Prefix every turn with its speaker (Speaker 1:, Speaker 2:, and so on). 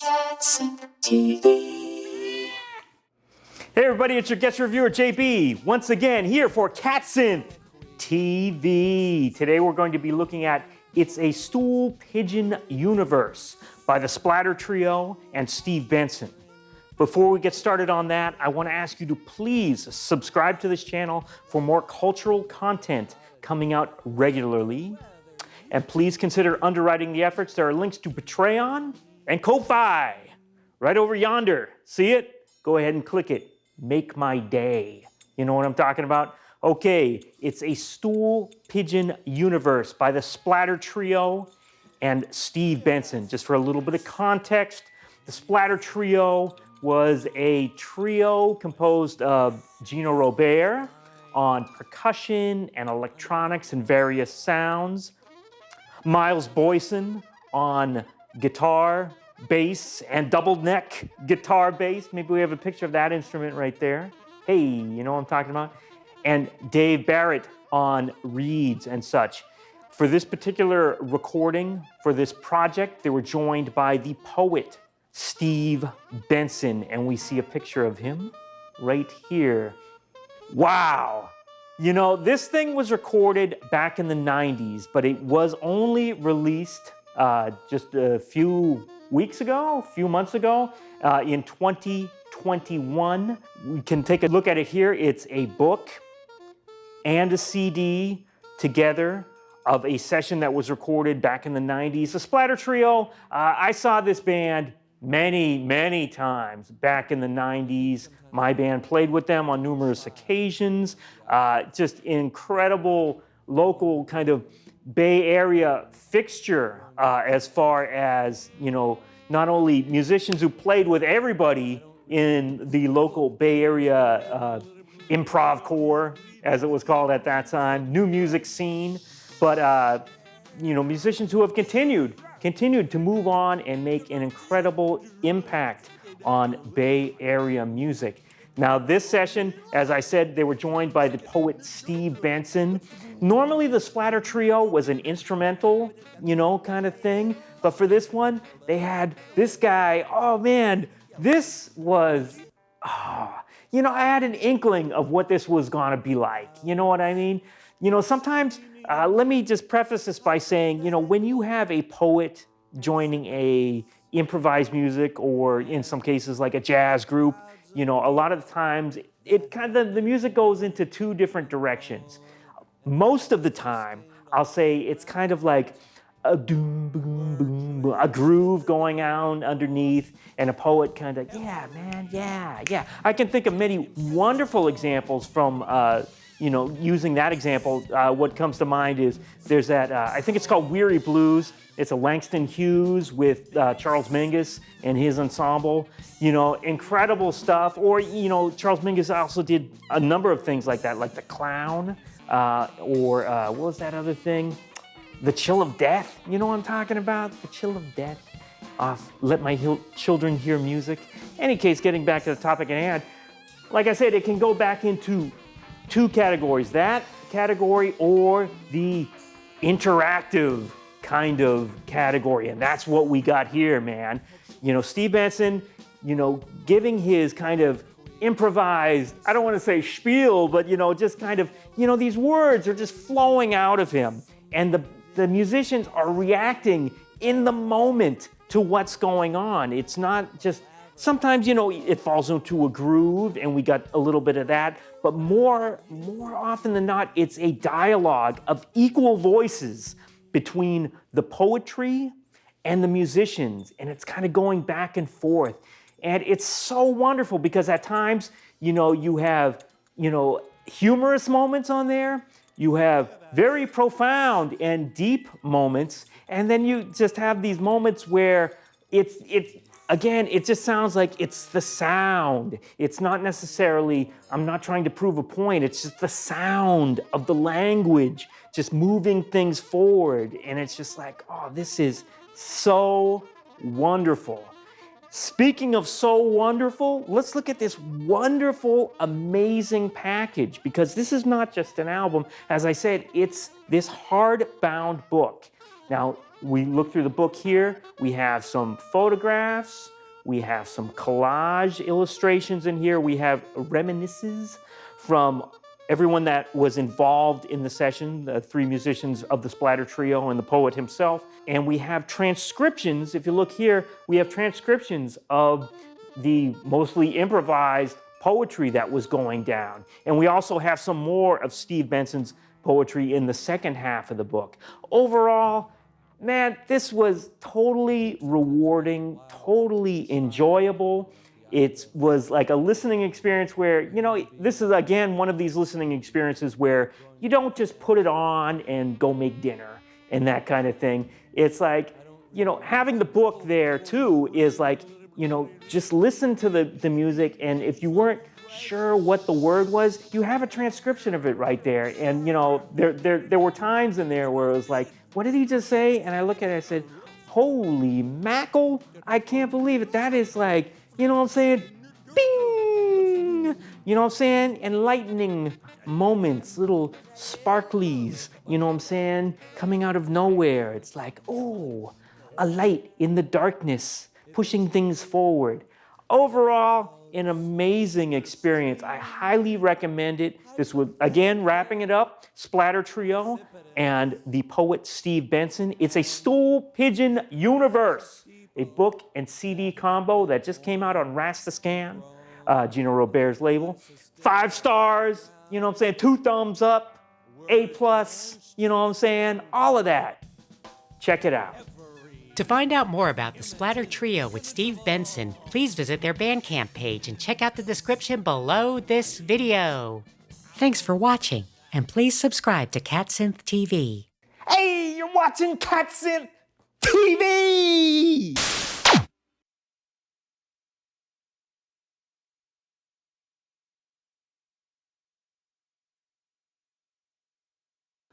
Speaker 1: TV. Hey everybody, it's your guest reviewer JB, once again here for CatSynth TV. Today we're going to be looking at It's a Stool Pigeon Universe by the Splatter Trio and Steve Benson. Before we get started on that, I want to ask you to please subscribe to this channel for more cultural content coming out regularly. And please consider underwriting the efforts. There are links to Patreon and Ko-Fi right over yonder. See it? Go ahead and click it. Make my day. You know what I'm talking about? Okay, it's a Stool Pigeon Universe by the Splatter Trio and Steve Benson. Just for a little bit of context, the Splatter Trio was a trio composed of Gino Robair on percussion and electronics and various sounds, Myles Boisen on guitar, bass, and double neck guitar bass. Maybe we have a picture of that instrument right there. Hey, you know what I'm talking about? And Dave Barrett on reeds and such. For this particular recording, for this project, they were joined by the poet, Steve Benson, and we see a picture of him right here. Wow. You know, this thing was recorded back in the 90s, but it was only released just a few months ago, in 2021. We can take a look at it here. It's a book and a CD together of a session that was recorded back in the 90s. The Splatter Trio, I saw this band many times back in the 90s. My band played with them on numerous occasions. Just incredible local kind of Bay Area fixture as far as, you know, not only musicians who played with everybody in the local Bay Area improv corps, as it was called at that time, new music scene, but you know, musicians who have continued to move on and make an incredible impact on Bay Area music. Now this session, as I said, they were joined by the poet Steve Benson. Normally the Splatter Trio was an instrumental, you know, kind of thing, but for this one, they had this guy. Oh man, this was, you know, I had an inkling of what this was gonna be like. You know what I mean? You know, sometimes, let me just preface this by saying, you know, when you have a poet joining a improvised music, or in some cases like a jazz group, you know, a lot of the times the music goes into two different directions. Most of the time, I'll say it's kind of like a doom, boom, boom, boom, a groove going on underneath, and a poet kind of, yeah, man, yeah. I can think of many wonderful examples from, you know, using that example. What comes to mind is there's that, I think it's called Weary Blues. It's a Langston Hughes with Charles Mingus and his ensemble. You know, incredible stuff. Or, you know, Charles Mingus also did a number of things like that, like The Clown, or what was that other thing? The Chill of Death. You know what I'm talking about? The Chill of Death off Let My Children Hear Music. Any case, getting back to the topic at hand, like I said, it can go back into two categories, that category or the interactive kind of category. And that's what we got here, man. You know, Steve Benson, you know, giving his kind of improvised, I don't want to say spiel, but, you know, just kind of, you know, these words are just flowing out of him. And the musicians are reacting in the moment to what's going on. It's not just, sometimes, you know, it falls into a groove and we got a little bit of that, but more often than not, it's a dialogue of equal voices between the poetry and the musicians, and it's kind of going back and forth. And it's so wonderful because at times, you know, you have, you know, humorous moments on there, you have very profound and deep moments, and then you just have these moments where again, it just sounds like it's the sound. It's not necessarily, I'm not trying to prove a point, it's just the sound of the language just moving things forward. And it's just like, oh, this is so wonderful. Speaking of so wonderful, let's look at this wonderful, amazing package, because this is not just an album. As I said, it's this hardbound book. Now, we look through the book here, we have some photographs, we have some collage illustrations in here, we have reminiscences from everyone that was involved in the session, the 3 musicians of the Splatter Trio and the poet himself. And we have transcriptions, if you look here, we have transcriptions of the mostly improvised poetry that was going down. And we also have some more of Steve Benson's poetry in the second half of the book. Overall, man, this was totally rewarding, totally enjoyable. It was like a listening experience where, this is again one of these listening experiences where you don't just put it on and go make dinner and that kind of thing. It's like, having the book there too is like, just listen to the music, and if you weren't sure what the word was, you have a transcription of it right there. And there were times in there where it was like, what did he just say? And I look at it and I said, holy mackerel, I can't believe it. That is like, you know what I'm saying? Bing! You know what I'm saying? Enlightening moments, little sparklies, you know what I'm saying? Coming out of nowhere. It's like, oh, a light in the darkness, pushing things forward. Overall, an amazing experience. I highly recommend it. This was, again, wrapping it up, Splatter Trio and the poet Steve Benson. It's a Stool Pigeon Universe, a book and CD combo that just came out on Rastascan, Gino Robair's label. 5 stars, you know what I'm saying? 2 thumbs up, A+, you know what I'm saying? All of that. Check it out.
Speaker 2: To find out more about the Splatter Trio with Steve Benson, please visit their Bandcamp page and check out the description below this video. Thanks for watching, and please subscribe to CatSynth TV.
Speaker 1: Hey, you're watching CatSynth TV!